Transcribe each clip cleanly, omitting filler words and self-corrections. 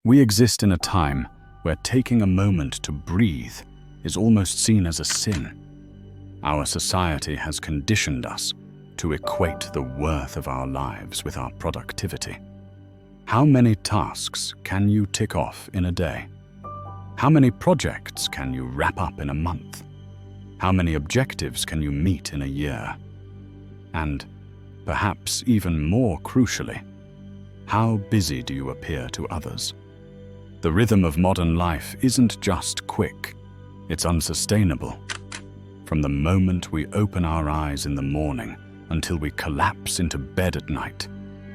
We exist in a time where taking a moment to breathe is almost seen as a sin. Our society has conditioned us to equate the worth of our lives with our productivity. How many tasks can you tick off in a day? How many projects can you wrap up in a month? How many objectives can you meet in a year? And, perhaps even more crucially, how busy do you appear to others? The rhythm of modern life isn't just quick, it's unsustainable. From the moment we open our eyes in the morning until we collapse into bed at night,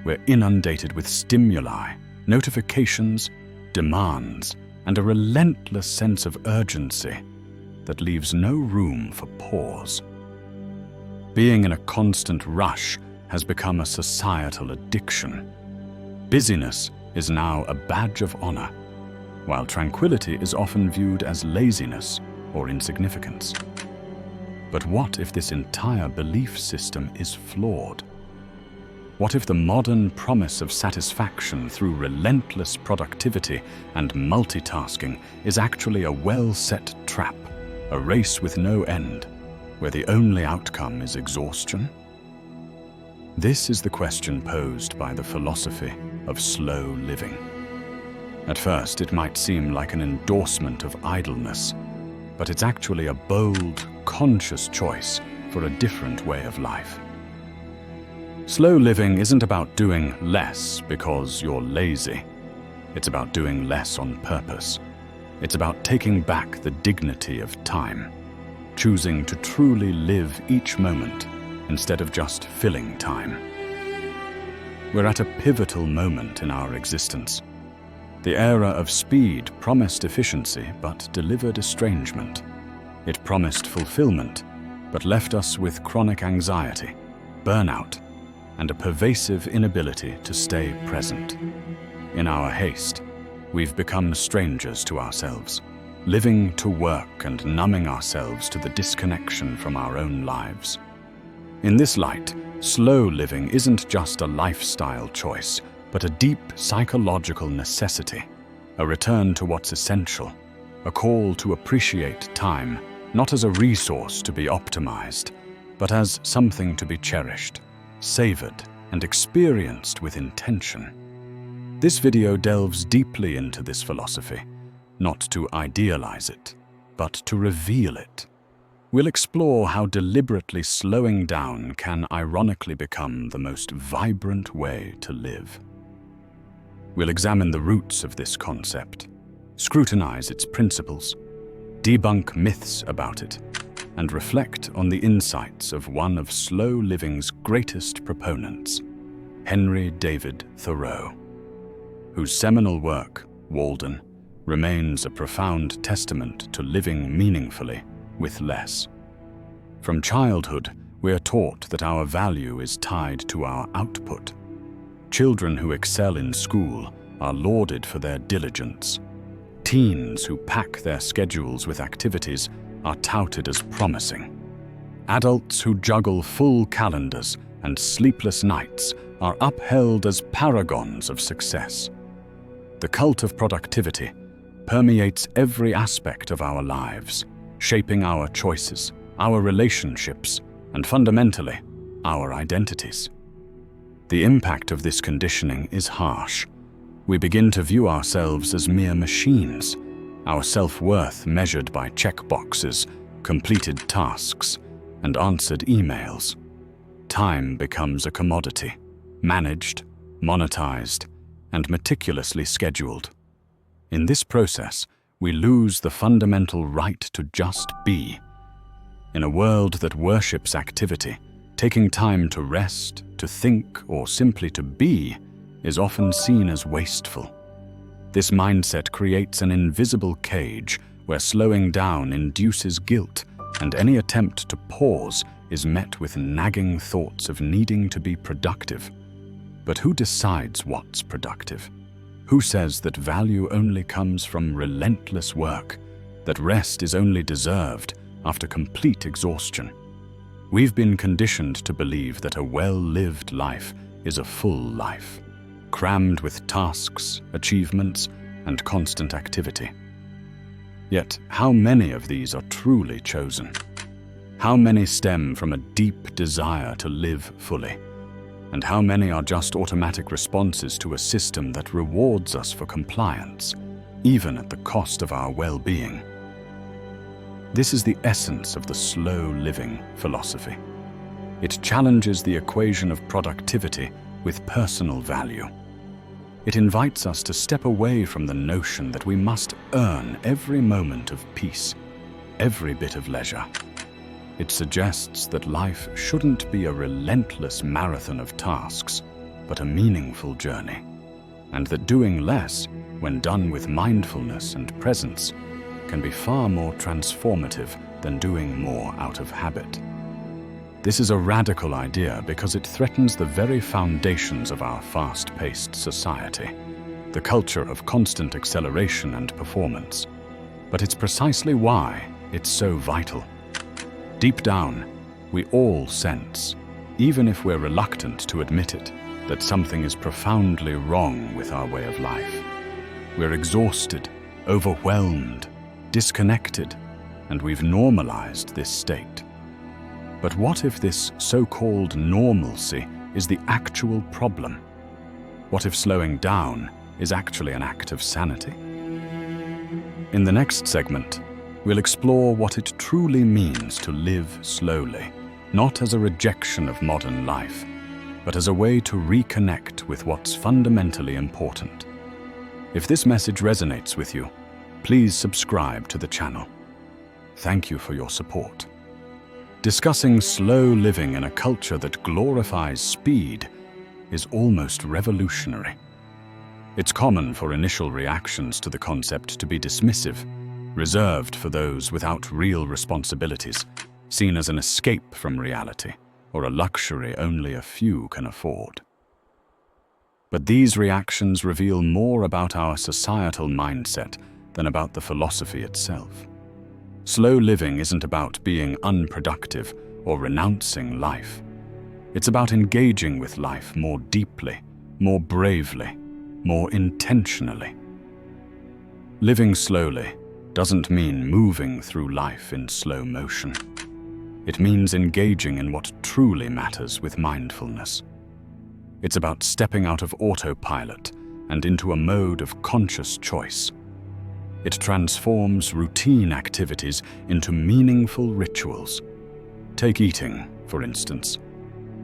we're inundated with stimuli, notifications, demands, and a relentless sense of urgency that leaves no room for pause. Being in a constant rush has become a societal addiction. Busyness is now a badge of honor, while tranquility is often viewed as laziness or insignificance. But what if this entire belief system is flawed? What if the modern promise of satisfaction through relentless productivity and multitasking is actually a well-set trap, a race with no end, where the only outcome is exhaustion? This is the question posed by the philosophy of slow living. At first, it might seem like an endorsement of idleness, but it's actually a bold, conscious choice for a different way of life. Slow living isn't about doing less because you're lazy. It's about doing less on purpose. It's about taking back the dignity of time, choosing to truly live each moment instead of just filling time. We're at a pivotal moment in our existence. The era of speed promised efficiency but delivered estrangement. It promised fulfillment but left us with chronic anxiety, burnout, and a pervasive inability to stay present. In our haste, we've become strangers to ourselves, living to work and numbing ourselves to the disconnection from our own lives. In this light, slow living isn't just a lifestyle choice, but a deep psychological necessity, a return to what's essential, a call to appreciate time, not as a resource to be optimized, but as something to be cherished, savored, and experienced with intention. This video delves deeply into this philosophy, not to idealize it, but to reveal it. We'll explore how deliberately slowing down can ironically become the most vibrant way to live. We'll examine the roots of this concept, scrutinize its principles, debunk myths about it, and reflect on the insights of one of slow living's greatest proponents, Henry David Thoreau, whose seminal work, Walden, remains a profound testament to living meaningfully with less. From childhood, we are taught that our value is tied to our output. Children who excel in school are lauded for their diligence. Teens who pack their schedules with activities are touted as promising. Adults who juggle full calendars and sleepless nights are upheld as paragons of success. The cult of productivity permeates every aspect of our lives, shaping our choices, our relationships, and fundamentally, our identities. The impact of this conditioning is harsh. We begin to view ourselves as mere machines, our self-worth measured by checkboxes, completed tasks, and answered emails. Time becomes a commodity, managed, monetized, and meticulously scheduled. In this process, we lose the fundamental right to just be. In a world that worships activity, taking time to rest, to think, or simply to be is often seen as wasteful. This mindset creates an invisible cage where slowing down induces guilt, and any attempt to pause is met with nagging thoughts of needing to be productive. But who decides what's productive? Who says that value only comes from relentless work, that rest is only deserved after complete exhaustion? We've been conditioned to believe that a well-lived life is a full life, crammed with tasks, achievements, and constant activity. Yet, how many of these are truly chosen? How many stem from a deep desire to live fully? And how many are just automatic responses to a system that rewards us for compliance, even at the cost of our well-being? This is the essence of the slow living philosophy. It challenges the equation of productivity with personal value. It invites us to step away from the notion that we must earn every moment of peace, every bit of leisure. It suggests that life shouldn't be a relentless marathon of tasks, but a meaningful journey, and that doing less, when done with mindfulness and presence, can be far more transformative than doing more out of habit. This is a radical idea because it threatens the very foundations of our fast-paced society, the culture of constant acceleration and performance. But it's precisely why it's so vital. Deep down, we all sense, even if we're reluctant to admit it, that something is profoundly wrong with our way of life. We're exhausted, overwhelmed, disconnected, and we've normalized this state. But what if this so-called normalcy is the actual problem? What if slowing down is actually an act of sanity? In the next segment, we'll explore what it truly means to live slowly, not as a rejection of modern life, but as a way to reconnect with what's fundamentally important. If this message resonates with you, please subscribe to the channel. Thank you for your support. Discussing slow living in a culture that glorifies speed is almost revolutionary. It's common for initial reactions to the concept to be dismissive, reserved for those without real responsibilities, seen as an escape from reality or a luxury only a few can afford. But these reactions reveal more about our societal mindset than about the philosophy itself. Slow living isn't about being unproductive or renouncing life. It's about engaging with life more deeply, more bravely, more intentionally. Living slowly doesn't mean moving through life in slow motion. It means engaging in what truly matters with mindfulness. It's about stepping out of autopilot and into a mode of conscious choice. It transforms routine activities into meaningful rituals. Take eating, for instance.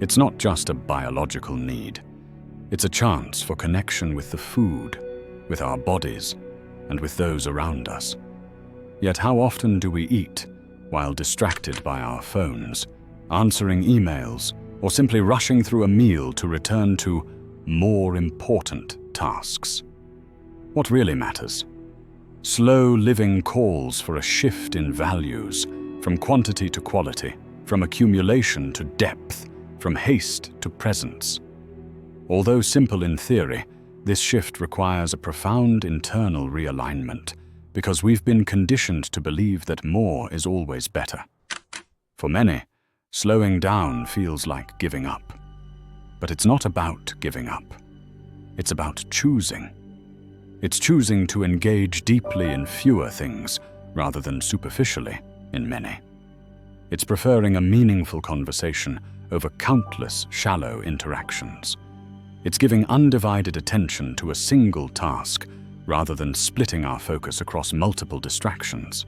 It's not just a biological need. It's a chance for connection with the food, with our bodies, and with those around us. Yet how often do we eat while distracted by our phones, answering emails, or simply rushing through a meal to return to more important tasks? What really matters? Slow living calls for a shift in values, from quantity to quality, from accumulation to depth, from haste to presence. Although simple in theory, this shift requires a profound internal realignment, because we've been conditioned to believe that more is always better. For many, slowing down feels like giving up. But it's not about giving up. It's about choosing. It's choosing to engage deeply in fewer things rather than superficially in many. It's preferring a meaningful conversation over countless shallow interactions. It's giving undivided attention to a single task rather than splitting our focus across multiple distractions.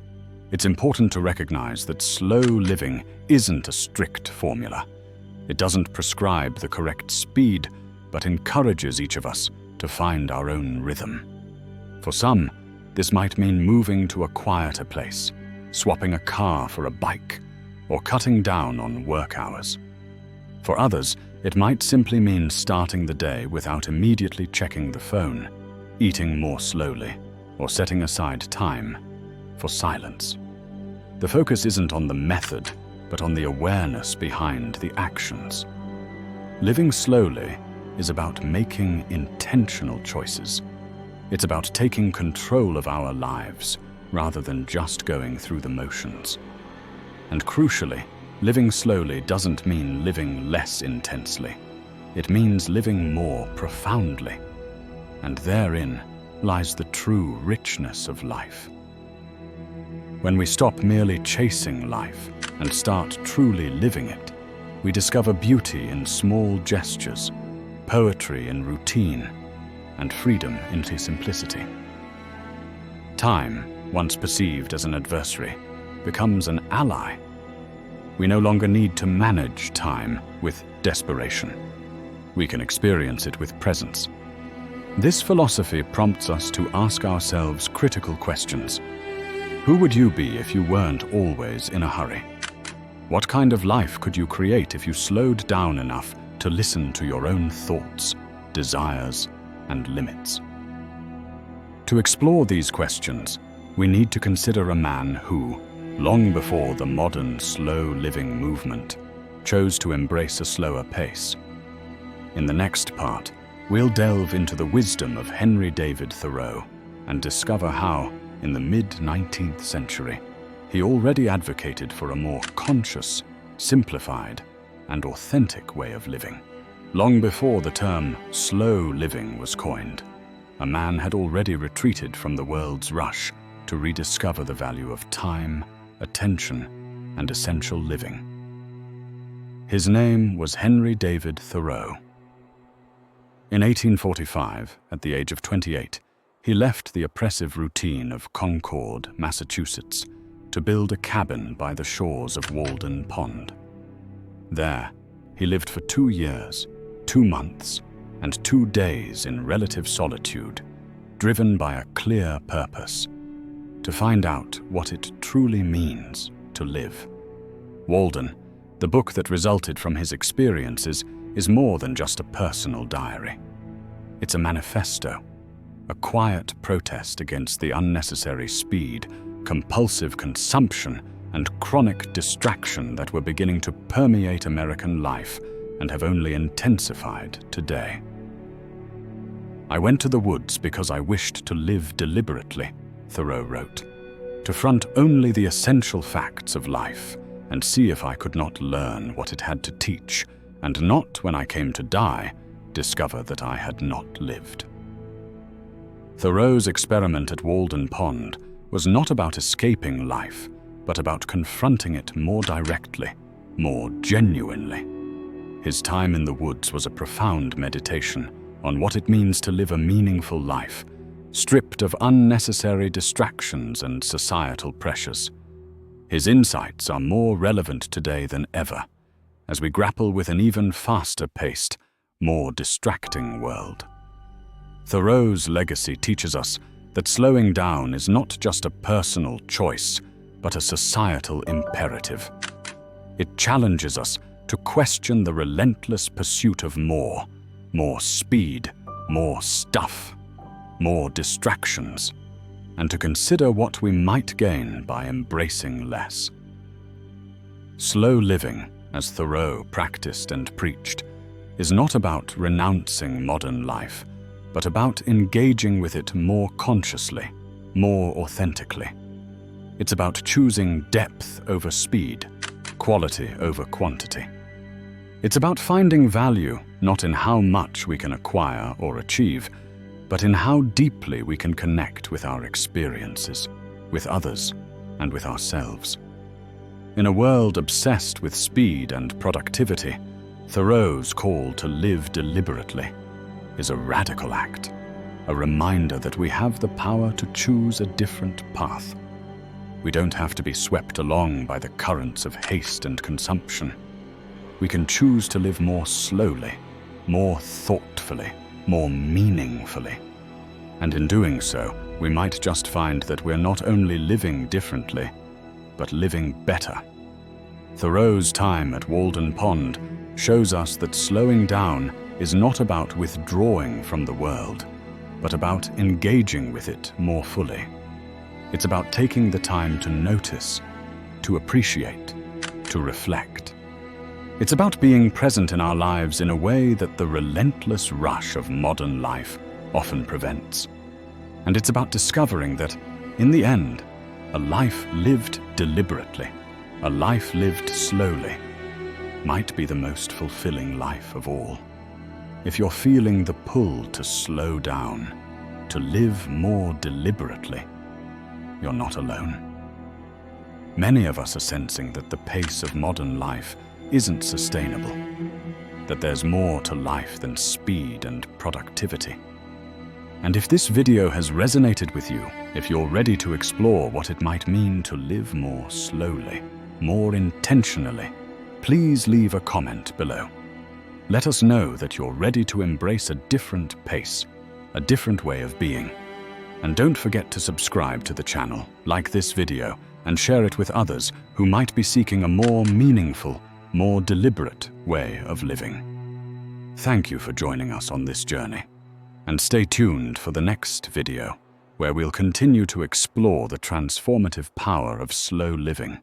It's important to recognize that slow living isn't a strict formula. It doesn't prescribe the correct speed, but encourages each of us to find our own rhythm. For some, this might mean moving to a quieter place, swapping a car for a bike, or cutting down on work hours. For others, it might simply mean starting the day without immediately checking the phone, eating more slowly, or setting aside time for silence. The focus isn't on the method, but on the awareness behind the actions. Living slowly is about making intentional choices. It's about taking control of our lives rather than just going through the motions. And crucially, living slowly doesn't mean living less intensely. It means living more profoundly. And therein lies the true richness of life. When we stop merely chasing life and start truly living it, we discover beauty in small gestures, poetry in routine, and freedom in simplicity. Time, once perceived as an adversary, becomes an ally. We no longer need to manage time with desperation. We can experience it with presence. This philosophy prompts us to ask ourselves critical questions. Who would you be if you weren't always in a hurry? What kind of life could you create if you slowed down enough to listen to your own thoughts, desires, and limits? To explore these questions, we need to consider a man who, long before the modern slow-living movement, chose to embrace a slower pace. In the next part, we'll delve into the wisdom of Henry David Thoreau and discover how, in the mid-19th century, he already advocated for a more conscious, simplified, and authentic way of living. Long before the term slow living was coined, a man had already retreated from the world's rush to rediscover the value of time, attention, and essential living. His name was Henry David Thoreau. In 1845, at the age of 28, he left the oppressive routine of Concord, Massachusetts, to build a cabin by the shores of Walden Pond. There, he lived for 2 years, 2 months, and 2 days in relative solitude, driven by a clear purpose: to find out what it truly means to live. Walden, the book that resulted from his experiences, is more than just a personal diary. It's a manifesto, a quiet protest against the unnecessary speed, compulsive consumption, and chronic distraction that were beginning to permeate American life and have only intensified today. "I went to the woods because I wished to live deliberately," Thoreau wrote, "to front only the essential facts of life and see if I could not learn what it had to teach, and not, when I came to die, discover that I had not lived." Thoreau's experiment at Walden Pond was not about escaping life, but about confronting it more directly, more genuinely. His time in the woods was a profound meditation on what it means to live a meaningful life, stripped of unnecessary distractions and societal pressures. His insights are more relevant today than ever, as we grapple with an even faster-paced, more distracting world. Thoreau's legacy teaches us that slowing down is not just a personal choice, but a societal imperative. It challenges us to question the relentless pursuit of more speed, more stuff, more distractions, and to consider what we might gain by embracing less. Slow living, as Thoreau practiced and preached, is not about renouncing modern life, but about engaging with it more consciously, more authentically. It's about choosing depth over speed, quality over quantity. It's about finding value not in how much we can acquire or achieve, but in how deeply we can connect with our experiences, with others, and with ourselves. In a world obsessed with speed and productivity, Thoreau's call to live deliberately is a radical act, a reminder that we have the power to choose a different path. We don't have to be swept along by the currents of haste and consumption. We can choose to live more slowly, more thoughtfully, more meaningfully. And in doing so, we might just find that we're not only living differently, but living better. Thoreau's time at Walden Pond shows us that slowing down is not about withdrawing from the world, but about engaging with it more fully. It's about taking the time to notice, to appreciate, to reflect. It's about being present in our lives in a way that the relentless rush of modern life often prevents. And it's about discovering that, in the end, a life lived deliberately, a life lived slowly, might be the most fulfilling life of all. If you're feeling the pull to slow down, to live more deliberately, you're not alone. Many of us are sensing that the pace of modern life isn't sustainable, that there's more to life than speed and productivity. And if this video has resonated with you, if you're ready to explore what it might mean to live more slowly, more intentionally, please leave a comment below. Let us know that you're ready to embrace a different pace, a different way of being. And don't forget to subscribe to the channel, like this video, and share it with others who might be seeking a more meaningful, more deliberate way of living. Thank you for joining us on this journey. And stay tuned for the next video, where we'll continue to explore the transformative power of slow living.